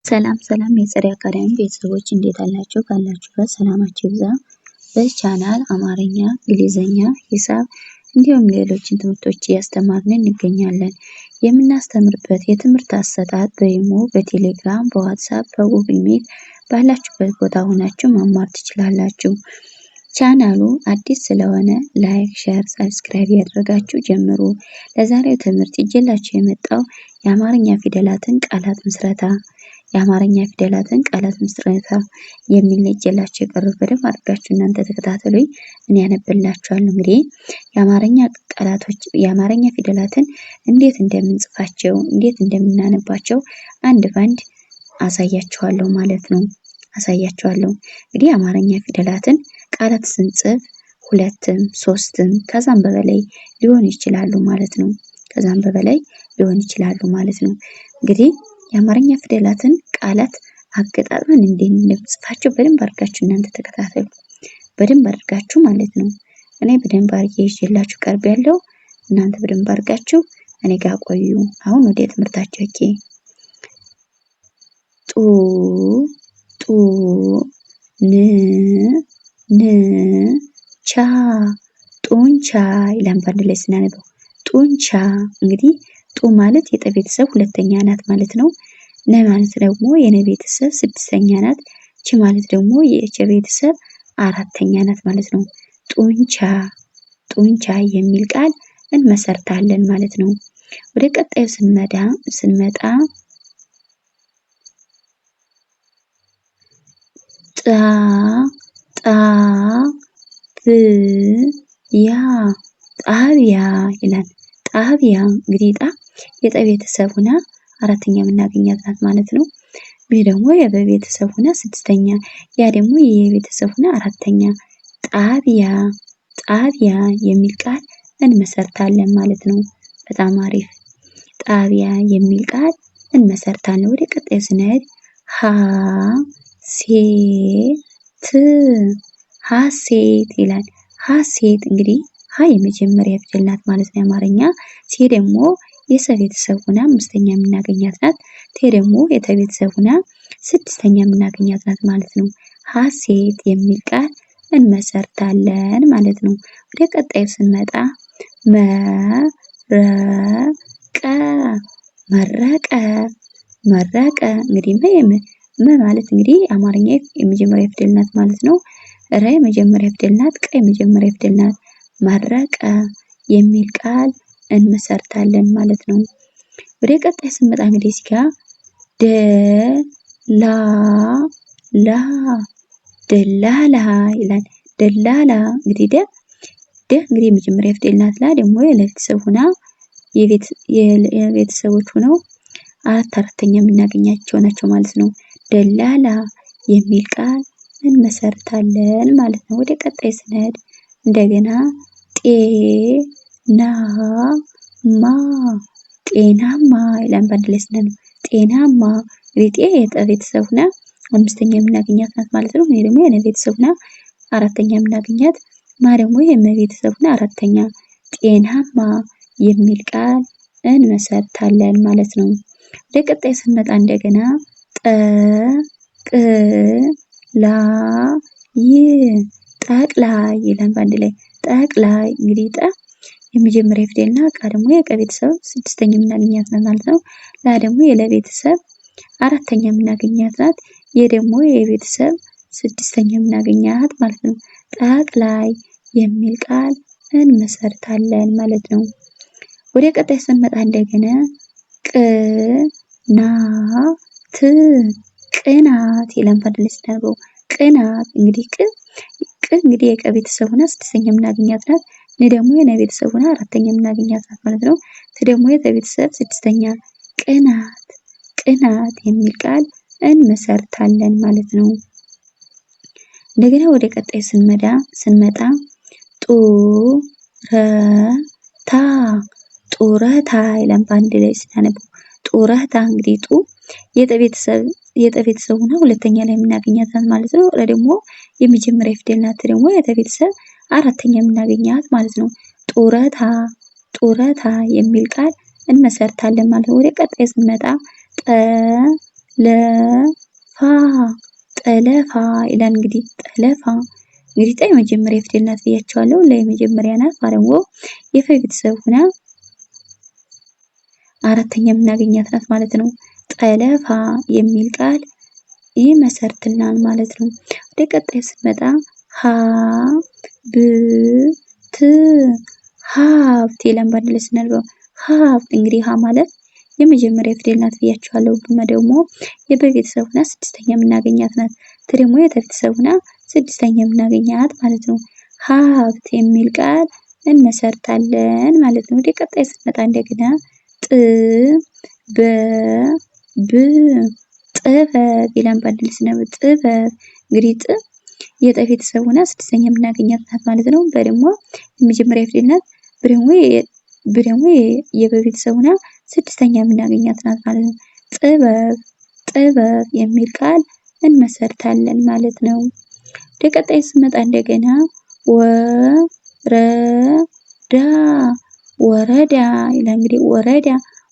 ሰላም ሰላም የፀደይ አካዳሚ ቤተሰቦች እንዴት አላችሁ? ካላችሁበት ሰላማችሁ ይብዛ። በዚህ ቻናል አማርኛ፣ እንግሊዝኛ፣ ሂሳብ እንዲሁም ሌሎችን ትምህርቶች እያስተማርን እንገኛለን። የምናስተምርበት የትምህርት አሰጣጥ በኢሞ፣ በቴሌግራም፣ በዋትስአፕ፣ በጉግል ሚት ባላችሁበት ቦታ ሆናችሁ መማር ትችላላችሁ። ቻናሉ አዲስ ስለሆነ ላይክ፣ ሼር፣ ሰብስክራይብ ያደረጋችሁ ጀምሩ። ለዛሬው ትምህርት ይዤላችሁ የመጣው የአማርኛ ፊደላትን ቃላት ምስረታ የሚል ነው ይዤላችሁ የቀረብኩት። በደንብ አድርጋችሁ እናንተ ተከታተሉኝ፣ እኔ ያነብላችኋለሁ። እንግዲህ የአማርኛ ፊደላትን እንዴት እንደምንጽፋቸው እንዴት እንደምናነባቸው አንድ ባንድ አሳያችኋለሁ ማለት ነው። እንግዲህ የአማርኛ ፊደላትን ቃላት ስንጽፍ ሁለትም ሶስትም ከዛም በበላይ ሊሆኑ ይችላሉ ማለት ነው። እንግዲህ የአማርኛ ፊደላትን ቃላት አገጣጥመን እንዴት እንደምንጽፋቸው በደንብ አድርጋችሁ እናንተ ተከታተሉ። በደንብ አድርጋችሁ ማለት ነው። እኔ በደንብ አድርጌ ይዤላችሁ ቀርቤያለሁ። እናንተ በደንብ አድርጋችሁ እኔ ጋር ቆዩ። አሁን ወደ ትምህርታችን ቻ ጡንቻ ይላል። በአንድ ላይ ስናነበው ጡንቻ። እንግዲህ ጡ ማለት የጠ ቤተሰብ ሁለተኛ ናት ማለት ነው። ነ ማለት ደግሞ የነ ቤተሰብ ስድስተኛ ናት። ች ማለት ደግሞ የቸ ቤተሰብ አራተኛ ናት ማለት ነው። ጡንቻ የሚል ቃል እንመሰርታለን ማለት ነው። ወደ ቀጣዩ ስንመጣ ጣቢያ ይላል። ጣቢያ እንግዲህ የጠ ቤተሰብ ሆና አራተኛ የምናገኛት ናት ማለት ነው። ይህ ደግሞ የበ ቤተሰብ ሆና ስድስተኛ፣ ያ ደግሞ የቤተሰብ ሆና አራተኛ። ጣቢያ የሚል ቃል እንመሰርታለን ማለት ነው። በጣም አሪፍ። ጣቢያ የሚል ቃል እንመሰርታለን። ወደ ቀጣዩ ስንሄድ ሀሴት ይላል። ሀሴት እንግዲህ ሀ የመጀመሪያ ፊደል ናት ማለት ነው የአማርኛ። ሴ ደግሞ የሰ ቤተሰብ ሆና አምስተኛ የምናገኛት ናት። ቴ ደግሞ የተ ቤተሰብ ሆና ስድስተኛ የምናገኛት ናት ማለት ነው። ሀሴት የሚል ቃል እንመሰርታለን ማለት ነው። ወደ ቀጣዩ ስንመጣ መረቀ እንግዲህ ማለት እንግዲህ አማርኛ የመጀመሪያ ፊደል ናት ማለት ነው። ረ የመጀመሪያ ፊደል ናት። ቀ የመጀመሪያ ፊደል ናት። መረቀ የሚል ቃል እንመሰርታለን ማለት ነው። ወደ ቀጣይ ስንመጣ እንግዲህ እዚህ ጋር ደላላ ይላል። ደላላ እንግዲህ ደ እንግዲህ የመጀመሪያ ፊደል ናት። ላ ደግሞ የለቤተሰብ ሆና የቤተሰቦች ሆነው አራተኛ የምናገኛቸው ናቸው ማለት ነው። ደላላ የሚል ቃል እንመሰርታለን ማለት ነው። ወደ ቀጣይ ስንሄድ እንደገና ጤናማ ይላል። በአንድ ላይ ስናነበው ጤናማ እንግዲህ የጠ ቤተሰብ ሆና አምስተኛ የምናገኛት ናት ማለት ነው። ይሄ ደግሞ የነ ቤተሰብ ሆና አራተኛ የምናገኛት፣ ማ ደግሞ የመ ቤተሰብ ሆና አራተኛ። ጤናማ የሚል ቃል እንመሰርታለን ማለት ነው። ወደ ቀጣይ ስንመጣ እንደገና ጠቅላይ ይላል። በአንድ ላይ ጠቅላይ እንግዲህ ጠ የመጀመሪያ ፊደልና ቃ ደግሞ የቀ ቤተሰብ ስድስተኛ የምናገኛት ናት ማለት ነው። ላ ደግሞ የለ ቤተሰብ አራተኛ የምናገኛት ናት። የ ደግሞ የቤተሰብ ስድስተኛ የምናገኛት ማለት ነው። ጠቅላይ የሚል ቃል እንመሰርታለን ማለት ነው። ወደ ቀጣይ ስንመጣ እንደገና ቅናት ይላል። በአንድ ላይ ስናነበው ቅናት እንግዲህ እንግዲህ የቀ ቤተሰብ ሆና ስድስተኛ የምናገኛት ናት። ነ ደግሞ የነ ቤተሰብ ሆና አራተኛ የምናገኛት ናት ማለት ነው። ት ደግሞ የተ ቤተሰብ ስድስተኛ። ቅናት የሚል ቃል እንመሰርታለን ማለት ነው። እንደገና ወደ ቀጣይ ስንመጣ ጡረታ ይላል። በአንድ ላይ ስናነበው ጡረታ እንግዲህ የጠ ቤተሰብ ሆና ሁለተኛ ላይ የምናገኛት ናት ማለት ነው። ረ ደግሞ የመጀመሪያ ፊደል ናት። ደግሞ የተ ቤተሰብ አራተኛ የምናገኛት ማለት ነው። ጡረታ የሚል ቃል እንመሰርታለን ማለት ነው። ወደ ቀጣይ ስንመጣ ጠለፋ ይላል። እንግዲህ ጠለፋ እንግዲህ ጠ የመጀመሪያ ፊደል ናት ብያቸዋለሁ። ለመጀመሪያ ናት ማለት ነው። የፈ ቤተሰብ ሆና አራተኛ የምናገኛት ናት ማለት ነው። ጠለፋ የሚል ቃል ይመሰርትልናል ማለት ነው። ወደ ቀጣይ ስንመጣ ሀብት ይላል። በአንድ ላይ ስናነበው ሀብት እንግዲህ ሀ ማለት የመጀመሪያ ፊደል ናት ብያቸዋለሁ። ደግሞ የበ ቤተሰብ ሆና ስድስተኛ የምናገኛት ናት። ት ደግሞ የተ ቤተሰብ ሆና ስድስተኛ የምናገኛት ማለት ነው። ሀብት የሚል ቃል እንመሰርታለን ማለት ነው። ወደ ቀጣይ ስንመጣ እንደገና ጥበብ ይላል። በአንድ ላይ ስናነበው ጥበብ እንግዲህ ጥ የጠ ቤተሰብ ሆና ስድስተኛ የምናገኛት ናት ማለት ነው። በ ደግሞ የመጀመሪያ ፊደል ናት። በ ደግሞ የበ ቤተሰብ ሆና ስድስተኛ የምናገኛት ናት ማለት ነው። ጥበብ የሚል ቃል እንመሰርታለን ማለት ነው። ወደ ቀጣይ ስንመጣ እንደገና ወረዳ ይላል። እንግዲህ ወረዳ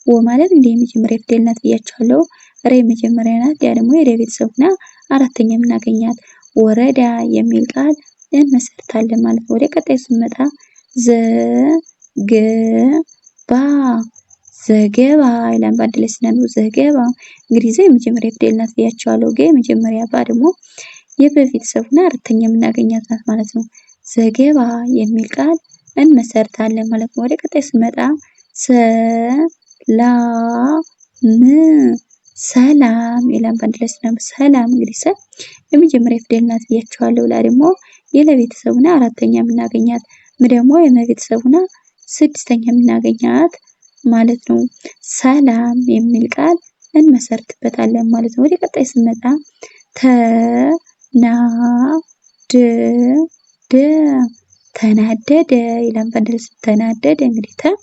ወ ማለት እንግዲህ የመጀመሪያ ፊደል ናት ብያቸዋለሁ። ረ የመጀመሪያ ናት። ያ ደግሞ የረ ቤተሰብ ሆና አራተኛ የምናገኛት ወረዳ የሚል ቃል እንመሰርታለን ማለት ነው። ወደ ቀጣይ ስንመጣ ዘገባ ይላል። በአንድ ላይ ስናነበው ዘገባ እንግዲህ ዘ የመጀመሪያ ፊደል ናት ብያቸዋለሁ። ገ የመጀመሪያ፣ ባ ደግሞ የበ ቤተሰብ ሆና አራተኛ የምናገኛት ናት ማለት ነው። ዘገባ የሚል ቃል እንመሰርታለን ማለት ነው። ወደ ቀጣይ ስንመጣ ሰላም ይላል። በአንድ ላይ ስናነበው ሰላም እንግዲህ ሰ የመጀመሪያ ፊደል ናት ብያቸዋለሁ። ላ ደግሞ የለ ቤተሰብ ሆና አራተኛ የምናገኛት፣ ም ደግሞ የመ ቤተሰብ ሆና ስድስተኛ የምናገኛት ማለት ነው። ሰላም የሚል ቃል እንመሰርትበታለን ማለት ነው። ወደ ቀጣይ ስንመጣ ተናደደ ይላል። በአንድ ላይ ተናደደ እንግዲህ ተ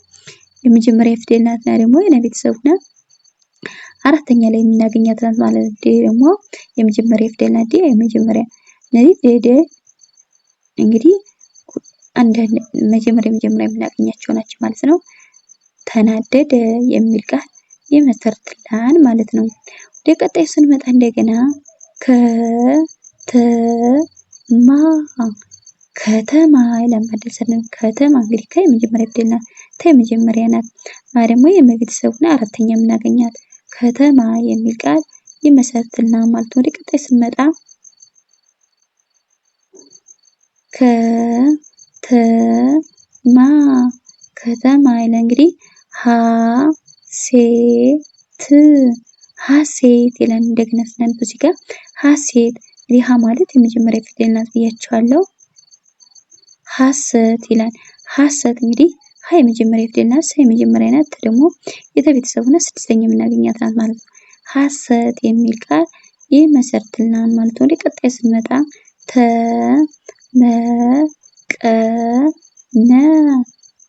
የመጀመሪያ ፊደል ናት እና ደግሞ የነ ቤተሰብ ሆና አራተኛ ላይ የምናገኛት ናት ማለት ነው። ደግሞ የመጀመሪያ ፊደል ናት። የመጀመሪያ እነዚህ እንግዲህ አንዳንድ መጀመሪያ የምናገኛቸው ናቸው ማለት ነው። ተናደደ የሚል ቃል ይመሰርትልናል ማለት ነው። ወደ ቀጣይ ስንመጣ እንደገና ከተማ ይላል። በአንድ ላይ ከተማ እንግዲህ ከ የመጀመሪያ ፊደል ናት። ተ የመጀመሪያ ናት። ማ ደግሞ የመ ቤተሰብ ሆና አራተኛ የምናገኛት ከተማ የሚል ቃል ይመሰርትልናል ማለት ነው። ወደ ቀጣይ ስንመጣ ከተማ ይላል። እንግዲህ ሀሴት ይላል። እንደገና ስናነበው እዚህ ጋር ሀሴት እንግዲህ ሀ ማለት የመጀመሪያ ፊደል ናት ብያቸዋለሁ። ሀሰት ይላል። ሀሰት እንግዲህ ሀ የመጀመሪያ ፊደል ናት። ሰ የመጀመሪያ ናት። ተ ደግሞ የተ ቤተሰብ ሆና ስድስተኛ የምናገኛት ናት ማለት ነው። ሀሰት የሚል ቃል ይመሰርትልናል ማለት ነው። ወደ ቀጣይ ስንመጣ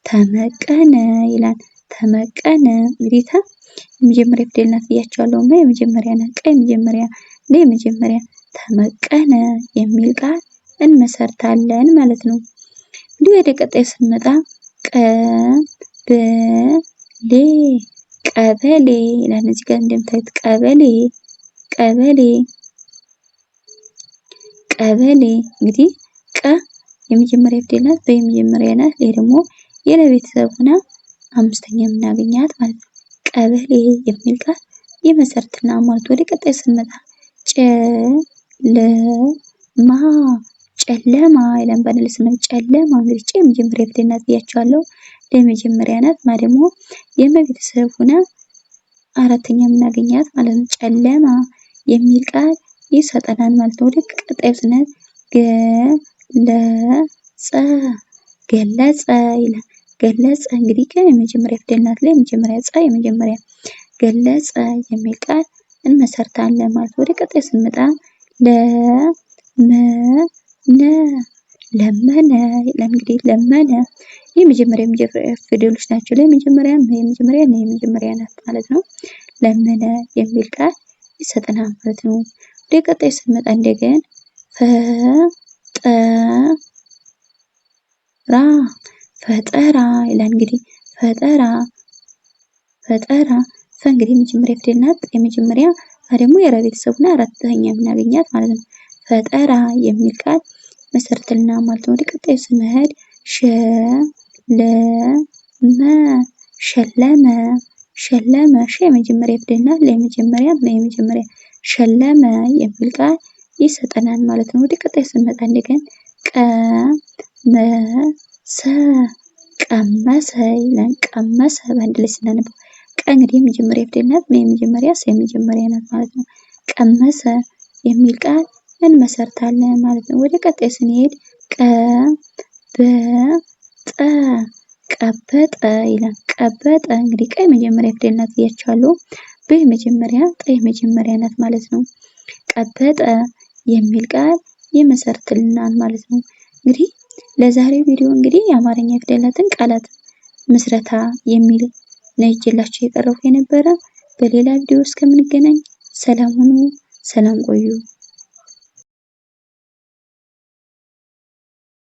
ተመቀነ ይላል። ተመቀነ እንግዲህ ተ የመጀመሪያ ፊደል ናት ብያቸዋለሁ። መ የመጀመሪያ ናት። ቀ የመጀመሪያ፣ ለ የመጀመሪያ፣ ተመቀነ የሚል ቃል እንመሰርታለን ማለት ነው። እንዲህ ወደ ቀጣይ ስንመጣ ቀበሌ ይላል። እዚህ ጋር እንደምታዩት ቀበሌ እንግዲህ ቀ የመጀመሪያ ፊደል ናት። በ የመጀመሪያ ናት። ለ ደግሞ የለ ቤተሰብ ሆና አምስተኛ የምናገኛት ማለት ነው። ቀበሌ የሚል ቃል ይመሰርትልናል ማለት ነው። ወደ ቀጣይ ስንመጣ ጨለማ ይላል። በአንድ ላይ ስናነበው ጨለማ እንግዲህ ጨ የመጀመሪያ ፊደል ናት ብያቸዋለሁ። ለመጀመሪያ ናት። ማ ደግሞ የመ ቤተሰብ ሆና አራተኛ የምናገኛት ማለት ነው። ጨለማ የሚል ቃል ይሰጠናል ማለት ነው። ወደ ቀጣዩ ስንሄድ ገለጸ ይላል። ገለጸ እንግዲህ ከ የመጀመሪያ ፊደል ናት። ለ የመጀመሪያ፣ ጸ የመጀመሪያ፣ ገለጸ የሚል ቃል እንመሰርታለን ማለት ነው። ወደ ቀጣይ ስንመጣ ለመነ ይላል። እንግዲህ ለመነ የመጀመሪያ ፊደሎች ናቸው። ለመጀመሪያ የመጀመሪያ እና የመጀመሪያ ናት ማለት ነው። ለመነ የሚል ቃል ይሰጠናል ማለት ነው። ወደ ቀጣይ ስንመጣ እንደገና ፈጠራ ይላል። እንግዲህ ፈጠራ ፈ እንግዲህ የመጀመሪያ ፊደል ናት። የመጀመሪያ ደግሞ የረ ቤተሰብ ሆና አራተኛ የምናገኛት ማለት ነው። ፈጠራ የሚል ቃል መሰርትልናል ማለት ነው። ወደ ቀጣዩ ስንሄድ ሸለመ ሸ የመጀመሪያ ፊደል ናት። ለመጀመሪያ የመጀመሪያ ሸለመ የሚል ቃል ይሰጠናል ማለት ነው። ወደ ቀጣይ ስንመጣ እንደገና ቀመሰ ይላል። ቀመሰ በአንድ ላይ ስናነበው እንግዲህ የመጀመሪያ ፊደል ናት። የመጀመሪያ የመጀመሪያ ናት ማለት ነው። ቀመሰ የሚል ቃል እንመሰርታለን ማለት ነው። ወደ ቀጣይ ስንሄድ ቀበጠ ይላል። ቀበጠ እንግዲህ ቀ የመጀመሪያ ፊደል ናት ብያችኋለሁ። በመጀመሪያ ጠ የመጀመሪያ ናት ማለት ነው። ቀበጠ የሚል ቃል ይመሰርትልናል ማለት ነው። እንግዲህ ለዛሬው ቪዲዮ እንግዲህ የአማርኛ ፊደላትን ቃላት ምስረታ የሚል ነው ይዤላችሁ የቀረብኩ የነበረ። በሌላ ቪዲዮ እስከምንገናኝ ሰላም ሁኑ፣ ሰላም ቆዩ።